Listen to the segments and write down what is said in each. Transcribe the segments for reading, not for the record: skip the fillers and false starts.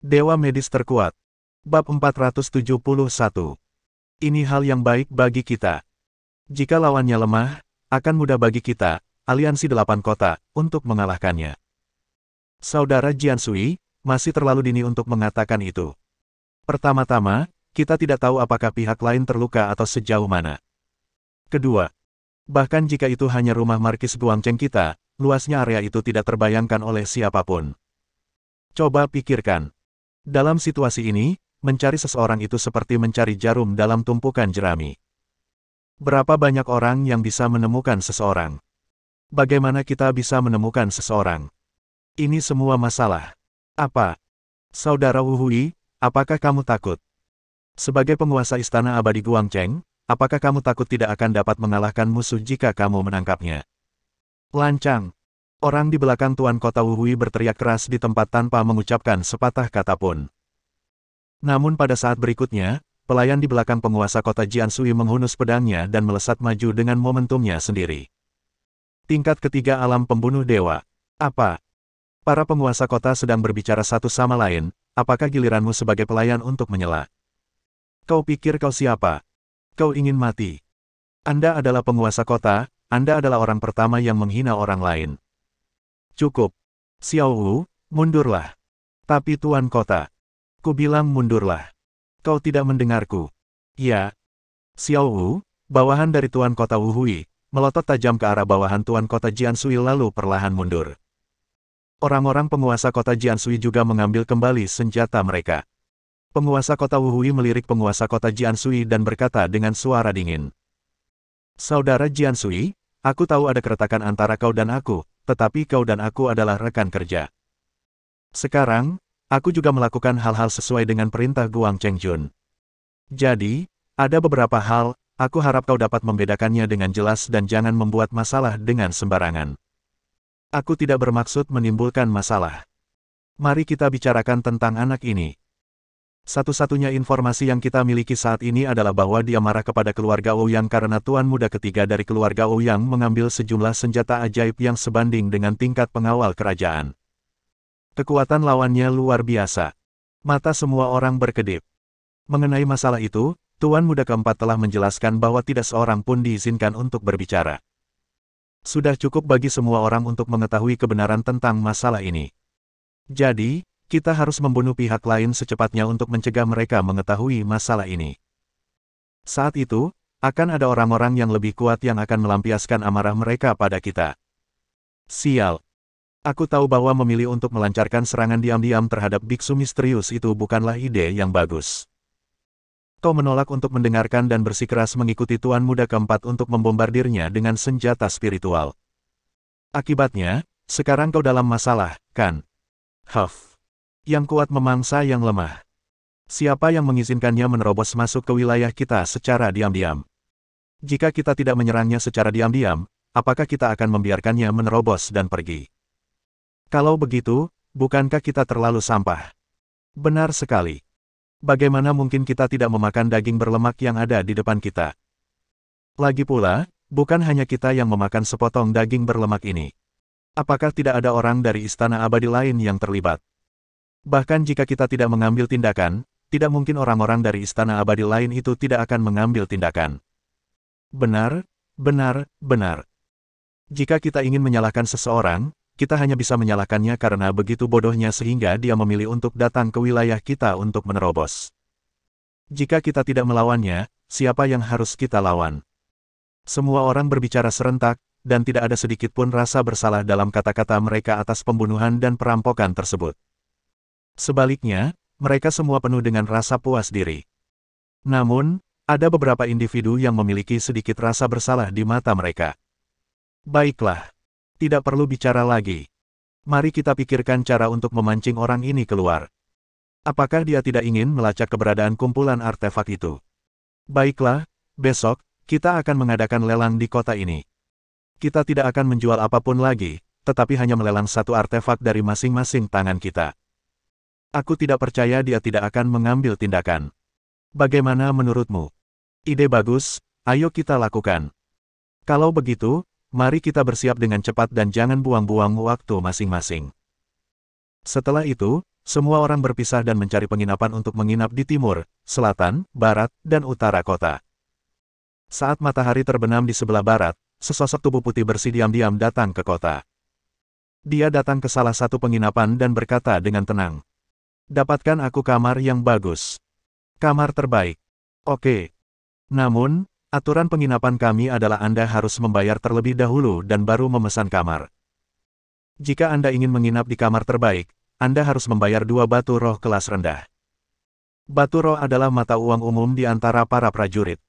Dewa Medis Terkuat. Bab 471. Ini hal yang baik bagi kita. Jika lawannya lemah, akan mudah bagi kita, Aliansi Delapan Kota, untuk mengalahkannya. Saudara Jiansui, masih terlalu dini untuk mengatakan itu. Pertama-tama, kita tidak tahu apakah pihak lain terluka atau sejauh mana. Kedua, bahkan jika itu hanya rumah Markis Guangcheng kita, luasnya area itu tidak terbayangkan oleh siapapun. Coba pikirkan. Dalam situasi ini, mencari seseorang itu seperti mencari jarum dalam tumpukan jerami. Berapa banyak orang yang bisa menemukan seseorang? Bagaimana kita bisa menemukan seseorang? Ini semua masalah. Apa? Saudara Wu Hui, apakah kamu takut? Sebagai penguasa Istana Abadi Guangcheng, apakah kamu takut tidak akan dapat mengalahkan musuh jika kamu menangkapnya? Lancang. Orang di belakang Tuan Kota Wu Hui berteriak keras di tempat tanpa mengucapkan sepatah kata pun. Namun pada saat berikutnya, pelayan di belakang penguasa kota Jiansui menghunus pedangnya dan melesat maju dengan momentumnya sendiri. Tingkat ketiga alam pembunuh dewa. Apa? Para penguasa kota sedang berbicara satu sama lain, apakah giliranmu sebagai pelayan untuk menyela? Kau pikir kau siapa? Kau ingin mati. Anda adalah penguasa kota, Anda adalah orang pertama yang menghina orang lain. Cukup. Xiao Wu, mundurlah. Tapi Tuan Kota. Ku bilang mundurlah. Kau tidak mendengarku. Ya. Xiao Wu, bawahan dari Tuan Kota Wu Hui, melotot tajam ke arah bawahan Tuan Kota Jiansui lalu perlahan mundur. Orang-orang penguasa kota Jiansui juga mengambil kembali senjata mereka. Penguasa kota Wu Hui melirik penguasa kota Jiansui dan berkata dengan suara dingin. Saudara Jiansui, aku tahu ada keretakan antara kau dan aku, tetapi kau dan aku adalah rekan kerja. Sekarang, aku juga melakukan hal-hal sesuai dengan perintah Guang Chengjun. Jadi, ada beberapa hal, aku harap kau dapat membedakannya dengan jelas dan jangan membuat masalah dengan sembarangan. Aku tidak bermaksud menimbulkan masalah. Mari kita bicarakan tentang anak ini. Satu-satunya informasi yang kita miliki saat ini adalah bahwa dia marah kepada keluarga Ouyang karena tuan muda ketiga dari keluarga Ouyang mengambil sejumlah senjata ajaib yang sebanding dengan tingkat pengawal kerajaan. Kekuatan lawannya luar biasa. Mata semua orang berkedip. Mengenai masalah itu, tuan muda keempat telah menjelaskan bahwa tidak seorang pun diizinkan untuk berbicara. Sudah cukup bagi semua orang untuk mengetahui kebenaran tentang masalah ini. Jadi, kita harus membunuh pihak lain secepatnya untuk mencegah mereka mengetahui masalah ini. Saat itu, akan ada orang-orang yang lebih kuat yang akan melampiaskan amarah mereka pada kita. Sial. Aku tahu bahwa memilih untuk melancarkan serangan diam-diam terhadap biksu misterius itu bukanlah ide yang bagus. Kau menolak untuk mendengarkan dan bersikeras mengikuti Tuan Muda keempat untuk membombardirnya dengan senjata spiritual. Akibatnya, sekarang kau dalam masalah, kan? Huff. Yang kuat memangsa yang lemah. Siapa yang mengizinkannya menerobos masuk ke wilayah kita secara diam-diam? Jika kita tidak menyerangnya secara diam-diam, apakah kita akan membiarkannya menerobos dan pergi? Kalau begitu, bukankah kita terlalu sampah? Benar sekali. Bagaimana mungkin kita tidak memakan daging berlemak yang ada di depan kita? Lagi pula, bukan hanya kita yang memakan sepotong daging berlemak ini. Apakah tidak ada orang dari Istana Abadi lain yang terlibat? Bahkan jika kita tidak mengambil tindakan, tidak mungkin orang-orang dari Istana Abadi lain itu tidak akan mengambil tindakan. Benar, benar, benar. Jika kita ingin menyalahkan seseorang, kita hanya bisa menyalahkannya karena begitu bodohnya sehingga dia memilih untuk datang ke wilayah kita untuk menerobos. Jika kita tidak melawannya, siapa yang harus kita lawan? Semua orang berbicara serentak, dan tidak ada sedikit pun rasa bersalah dalam kata-kata mereka atas pembunuhan dan perampokan tersebut. Sebaliknya, mereka semua penuh dengan rasa puas diri. Namun, ada beberapa individu yang memiliki sedikit rasa bersalah di mata mereka. Baiklah. Tidak perlu bicara lagi. Mari kita pikirkan cara untuk memancing orang ini keluar. Apakah dia tidak ingin melacak keberadaan kumpulan artefak itu? Baiklah, besok, kita akan mengadakan lelang di kota ini. Kita tidak akan menjual apapun lagi, tetapi hanya melelang satu artefak dari masing-masing tangan kita. Aku tidak percaya dia tidak akan mengambil tindakan. Bagaimana menurutmu? Ide bagus, ayo kita lakukan. Kalau begitu, mari kita bersiap dengan cepat dan jangan buang-buang waktu masing-masing. Setelah itu, semua orang berpisah dan mencari penginapan untuk menginap di timur, selatan, barat, dan utara kota. Saat matahari terbenam di sebelah barat, sesosok tubuh putih bersih diam-diam datang ke kota. Dia datang ke salah satu penginapan dan berkata dengan tenang, "Dapatkan aku kamar yang bagus. Kamar terbaik. Oke. Namun, aturan penginapan kami adalah Anda harus membayar terlebih dahulu dan baru memesan kamar. Jika Anda ingin menginap di kamar terbaik, Anda harus membayar 2 batu roh kelas rendah." Batu roh adalah mata uang umum di antara para prajurit.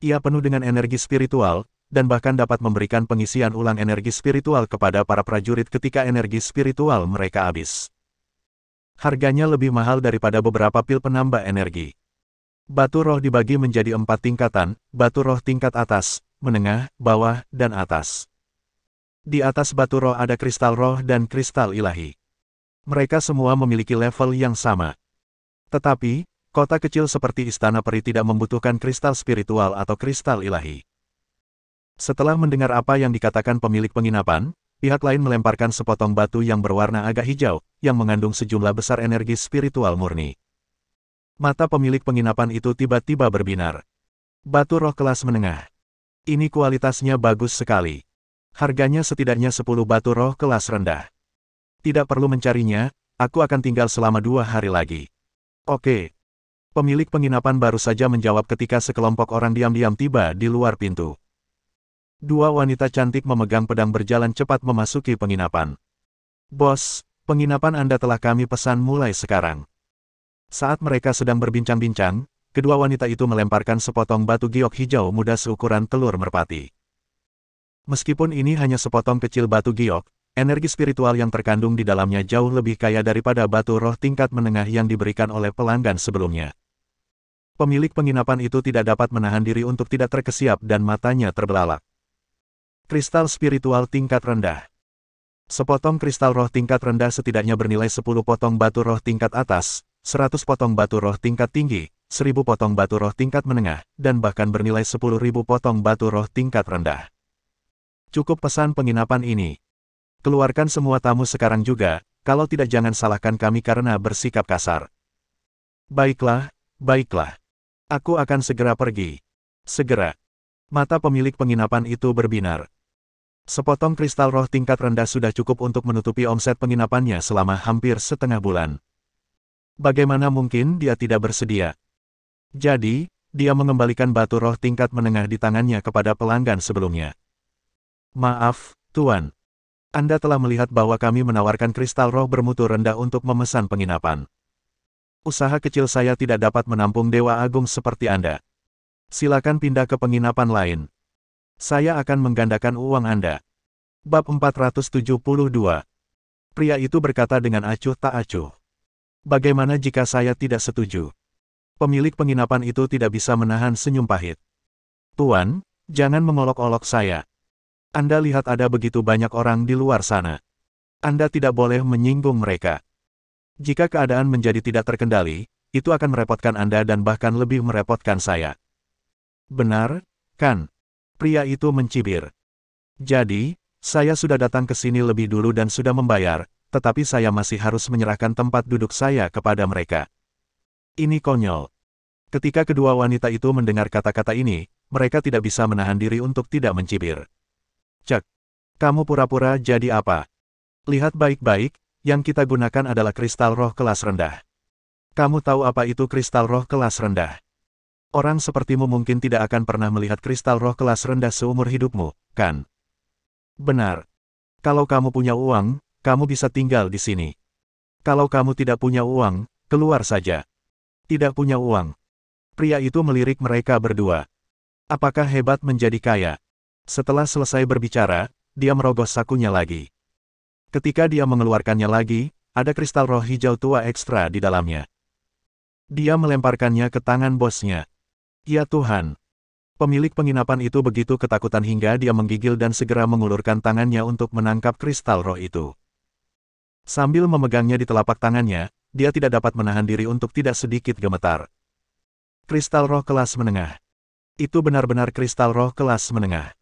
Ia penuh dengan energi spiritual, dan bahkan dapat memberikan pengisian ulang energi spiritual kepada para prajurit ketika energi spiritual mereka habis. Harganya lebih mahal daripada beberapa pil penambah energi. Batu roh dibagi menjadi 4 tingkatan, batu roh tingkat atas, menengah, bawah, dan atas. Di atas batu roh ada kristal roh dan kristal ilahi. Mereka semua memiliki level yang sama. Tetapi, kota kecil seperti Istana Peri tidak membutuhkan kristal spiritual atau kristal ilahi. Setelah mendengar apa yang dikatakan pemilik penginapan, pihak lain melemparkan sepotong batu yang berwarna agak hijau, yang mengandung sejumlah besar energi spiritual murni. Mata pemilik penginapan itu tiba-tiba berbinar. Batu roh kelas menengah. Ini kualitasnya bagus sekali. Harganya setidaknya 10 batu roh kelas rendah. Tidak perlu mencarinya, aku akan tinggal selama 2 hari lagi. Oke. Pemilik penginapan baru saja menjawab ketika sekelompok orang diam-diam tiba di luar pintu. 2 wanita cantik memegang pedang berjalan cepat memasuki penginapan. "Bos, penginapan Anda telah kami pesan mulai sekarang." Saat mereka sedang berbincang-bincang, kedua wanita itu melemparkan sepotong batu giok hijau muda seukuran telur merpati. Meskipun ini hanya sepotong kecil batu giok, energi spiritual yang terkandung di dalamnya jauh lebih kaya daripada batu roh tingkat menengah yang diberikan oleh pelanggan sebelumnya. Pemilik penginapan itu tidak dapat menahan diri untuk tidak terkesiap dan matanya terbelalak. Kristal spiritual tingkat rendah. Sepotong kristal roh tingkat rendah setidaknya bernilai 10 potong batu roh tingkat atas, 100 potong batu roh tingkat tinggi, 1000 potong batu roh tingkat menengah, dan bahkan bernilai 10.000 potong batu roh tingkat rendah. Cukup pesan penginapan ini. Keluarkan semua tamu sekarang juga, kalau tidak jangan salahkan kami karena bersikap kasar. Baiklah, baiklah. Aku akan segera pergi. Segera. Mata pemilik penginapan itu berbinar. Sepotong kristal roh tingkat rendah sudah cukup untuk menutupi omset penginapannya selama hampir setengah bulan. Bagaimana mungkin dia tidak bersedia? Jadi, dia mengembalikan batu roh tingkat menengah di tangannya kepada pelanggan sebelumnya. "Maaf, Tuan. Anda telah melihat bahwa kami menawarkan kristal roh bermutu rendah untuk memesan penginapan. Usaha kecil saya tidak dapat menampung Dewa Agung seperti Anda. Silakan pindah ke penginapan lain. Saya akan menggandakan uang Anda." Bab 472. Pria itu berkata dengan acuh tak acuh. Bagaimana jika saya tidak setuju? Pemilik penginapan itu tidak bisa menahan senyum pahit. "Tuan, jangan mengolok-olok saya. Anda lihat ada begitu banyak orang di luar sana. Anda tidak boleh menyinggung mereka. Jika keadaan menjadi tidak terkendali, itu akan merepotkan Anda dan bahkan lebih merepotkan saya." "Benar, kan?" Pria itu mencibir. "Jadi, saya sudah datang ke sini lebih dulu dan sudah membayar, tetapi saya masih harus menyerahkan tempat duduk saya kepada mereka. Ini konyol." Ketika kedua wanita itu mendengar kata-kata ini, mereka tidak bisa menahan diri untuk tidak mencibir. "Cek, kamu pura-pura jadi apa? Lihat baik-baik, yang kita gunakan adalah kristal roh kelas rendah. Kamu tahu apa itu kristal roh kelas rendah? Orang sepertimu mungkin tidak akan pernah melihat kristal roh kelas rendah seumur hidupmu, kan?" "Benar. Kalau kamu punya uang, kamu bisa tinggal di sini. Kalau kamu tidak punya uang, keluar saja." "Tidak punya uang." Pria itu melirik mereka berdua. "Apakah hebat menjadi kaya?" Setelah selesai berbicara, dia merogoh sakunya lagi. Ketika dia mengeluarkannya lagi, ada kristal roh hijau tua ekstra di dalamnya. Dia melemparkannya ke tangan bosnya. "Ya Tuhan." Pemilik penginapan itu begitu ketakutan hingga dia menggigil dan segera mengulurkan tangannya untuk menangkap kristal roh itu. Sambil memegangnya di telapak tangannya, dia tidak dapat menahan diri untuk tidak sedikit gemetar. Kristal roh kelas menengah. Itu benar-benar kristal roh kelas menengah.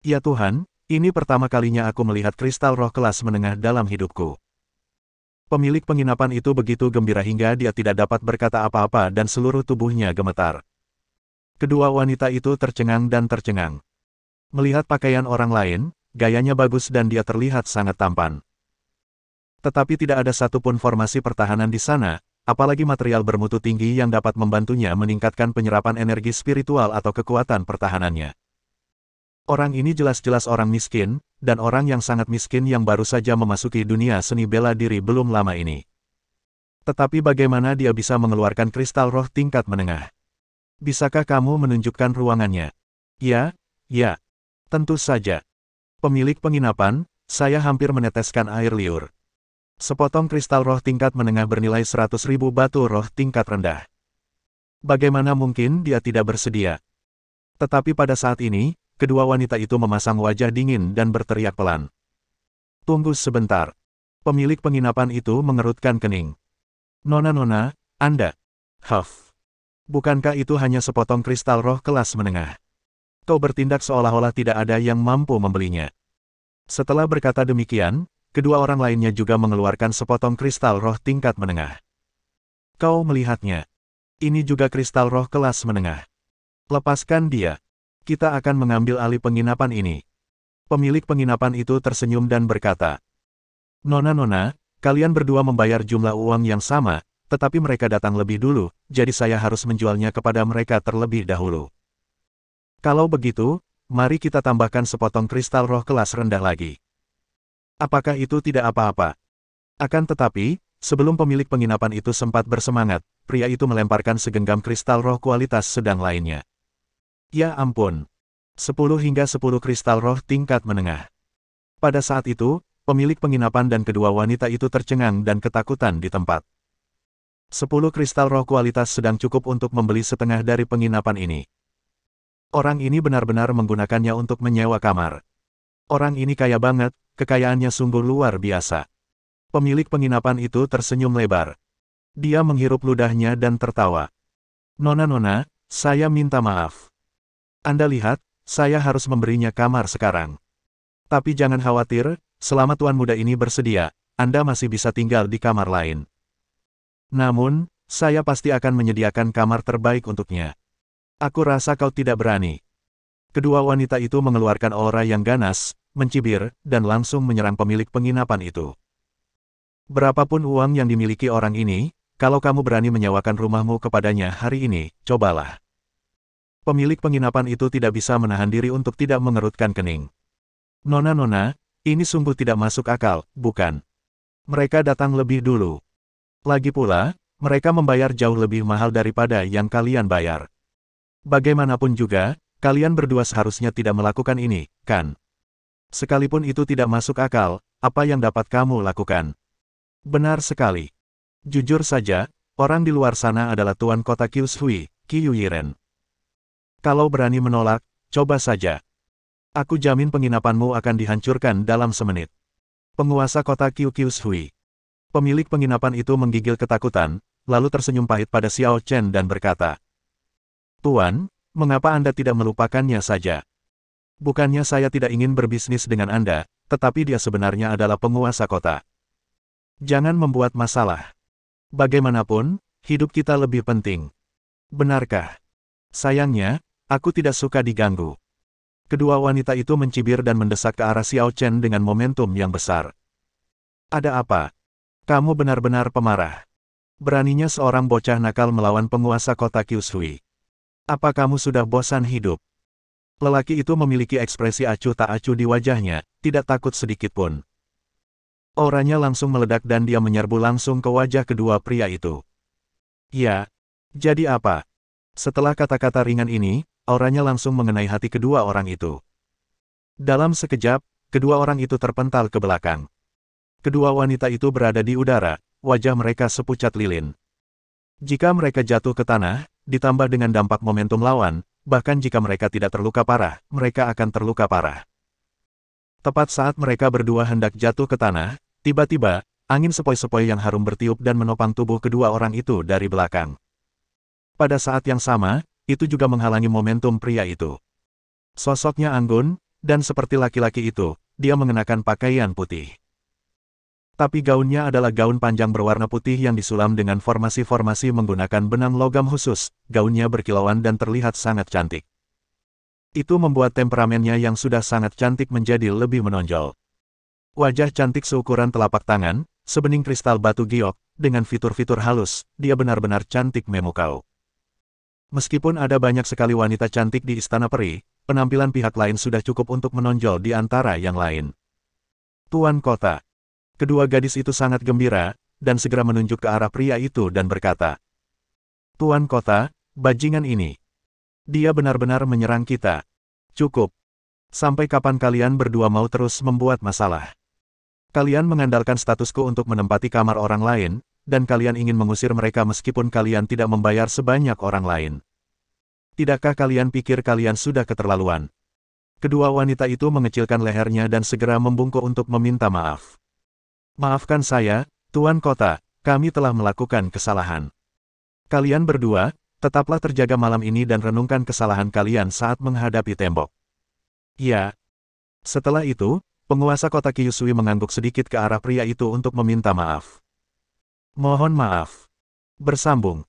Ya Tuhan, ini pertama kalinya aku melihat kristal roh kelas menengah dalam hidupku. Pemilik penginapan itu begitu gembira hingga dia tidak dapat berkata apa-apa dan seluruh tubuhnya gemetar. Kedua wanita itu tercengang dan tercengang. Melihat pakaian orang lain, gayanya bagus dan dia terlihat sangat tampan. Tetapi tidak ada satupun formasi pertahanan di sana, apalagi material bermutu tinggi yang dapat membantunya meningkatkan penyerapan energi spiritual atau kekuatan pertahanannya. Orang ini jelas-jelas orang miskin, dan orang yang sangat miskin yang baru saja memasuki dunia seni bela diri belum lama ini. Tetapi bagaimana dia bisa mengeluarkan kristal roh tingkat menengah? Bisakah kamu menunjukkan ruangannya? Ya, ya. Tentu saja. Pemilik penginapan, saya hampir meneteskan air liur. Sepotong kristal roh tingkat menengah bernilai 100.000 batu roh tingkat rendah. Bagaimana mungkin dia tidak bersedia? Tetapi pada saat ini, kedua wanita itu memasang wajah dingin dan berteriak pelan. Tunggu sebentar. Pemilik penginapan itu mengerutkan kening. Nona-nona, Anda. Huff. Bukankah itu hanya sepotong kristal roh kelas menengah? Kau bertindak seolah-olah tidak ada yang mampu membelinya. Setelah berkata demikian, kedua orang lainnya juga mengeluarkan sepotong kristal roh tingkat menengah. Kau melihatnya. Ini juga kristal roh kelas menengah. Lepaskan dia. Kita akan mengambil alih penginapan ini. Pemilik penginapan itu tersenyum dan berkata, Nona-nona, kalian berdua membayar jumlah uang yang sama, tetapi mereka datang lebih dulu, jadi saya harus menjualnya kepada mereka terlebih dahulu. Kalau begitu, mari kita tambahkan sepotong kristal roh kelas rendah lagi. Apakah itu tidak apa-apa? Akan tetapi, sebelum pemilik penginapan itu sempat bersemangat, pria itu melemparkan segenggam kristal roh kualitas sedang lainnya. Ya ampun. 10 hingga 10 kristal roh tingkat menengah. Pada saat itu, pemilik penginapan dan kedua wanita itu tercengang dan ketakutan di tempat. 10 kristal roh kualitas sedang cukup untuk membeli setengah dari penginapan ini. Orang ini benar-benar menggunakannya untuk menyewa kamar. Orang ini kaya banget, kekayaannya sungguh luar biasa. Pemilik penginapan itu tersenyum lebar. Dia menghirup ludahnya dan tertawa. Nona-nona, saya minta maaf. Anda lihat, saya harus memberinya kamar sekarang. Tapi jangan khawatir, selama tuan muda ini bersedia, Anda masih bisa tinggal di kamar lain. Namun, saya pasti akan menyediakan kamar terbaik untuknya. Aku rasa kau tidak berani. Kedua wanita itu mengeluarkan aura yang ganas, mencibir, dan langsung menyerang pemilik penginapan itu. Berapapun uang yang dimiliki orang ini, kalau kamu berani menyewakan rumahmu kepadanya hari ini, cobalah. Pemilik penginapan itu tidak bisa menahan diri untuk tidak mengerutkan kening. Nona-nona, ini sungguh tidak masuk akal, bukan? Mereka datang lebih dulu. Lagi pula, mereka membayar jauh lebih mahal daripada yang kalian bayar. Bagaimanapun juga, kalian berdua seharusnya tidak melakukan ini, kan? Sekalipun itu tidak masuk akal, apa yang dapat kamu lakukan? Benar sekali. Jujur saja, orang di luar sana adalah tuan kota Kyushui, Qiu Yiren. Kalau berani menolak, coba saja. Aku jamin penginapanmu akan dihancurkan dalam semenit. Penguasa kota Kyushui. Pemilik penginapan itu menggigil ketakutan, lalu tersenyum pahit pada Xiao Chen dan berkata, Tuan, mengapa Anda tidak melupakannya saja? Bukannya saya tidak ingin berbisnis dengan Anda, tetapi dia sebenarnya adalah penguasa kota. Jangan membuat masalah. Bagaimanapun, hidup kita lebih penting. Benarkah? Sayangnya, aku tidak suka diganggu. Kedua wanita itu mencibir dan mendesak ke arah Xiao Chen dengan momentum yang besar. Ada apa? Kamu benar-benar pemarah. Beraninya seorang bocah nakal melawan penguasa kota Kyushui. Apa kamu sudah bosan hidup? Lelaki itu memiliki ekspresi acuh tak acuh di wajahnya, tidak takut sedikit pun. Auranya langsung meledak dan dia menyerbu langsung ke wajah kedua pria itu. Ya, jadi apa? Setelah kata-kata ringan ini, auranya langsung mengenai hati kedua orang itu. Dalam sekejap, kedua orang itu terpental ke belakang. Kedua wanita itu berada di udara, wajah mereka sepucat lilin. Jika mereka jatuh ke tanah, ditambah dengan dampak momentum lawan, bahkan jika mereka tidak terluka parah, mereka akan terluka parah. Tepat saat mereka berdua hendak jatuh ke tanah, tiba-tiba, angin sepoi-sepoi yang harum bertiup dan menopang tubuh kedua orang itu dari belakang. Pada saat yang sama, itu juga menghalangi momentum pria itu. Sosoknya anggun, dan seperti laki-laki itu, dia mengenakan pakaian putih. Tapi gaunnya adalah gaun panjang berwarna putih yang disulam dengan formasi-formasi menggunakan benang logam khusus, gaunnya berkilauan dan terlihat sangat cantik. Itu membuat temperamennya yang sudah sangat cantik menjadi lebih menonjol. Wajah cantik seukuran telapak tangan, sebening kristal batu giok, dengan fitur-fitur halus, dia benar-benar cantik memukau. Meskipun ada banyak sekali wanita cantik di Istana Peri, penampilan pihak lain sudah cukup untuk menonjol di antara yang lain. Tuan Kota. Kedua gadis itu sangat gembira, dan segera menunjuk ke arah pria itu dan berkata, Tuan Kota, bajingan ini. Dia benar-benar menyerang kita. Cukup. Sampai kapan kalian berdua mau terus membuat masalah? Kalian mengandalkan statusku untuk menempati kamar orang lain, dan kalian ingin mengusir mereka meskipun kalian tidak membayar sebanyak orang lain. Tidakkah kalian pikir kalian sudah keterlaluan? Kedua wanita itu mengecilkan lehernya dan segera membungkuk untuk meminta maaf. Maafkan saya, Tuan Kota, kami telah melakukan kesalahan. Kalian berdua, tetaplah terjaga malam ini dan renungkan kesalahan kalian saat menghadapi tembok. Ya. Setelah itu, penguasa kota Kyusui mengangguk sedikit ke arah pria itu untuk meminta maaf. Mohon maaf. Bersambung.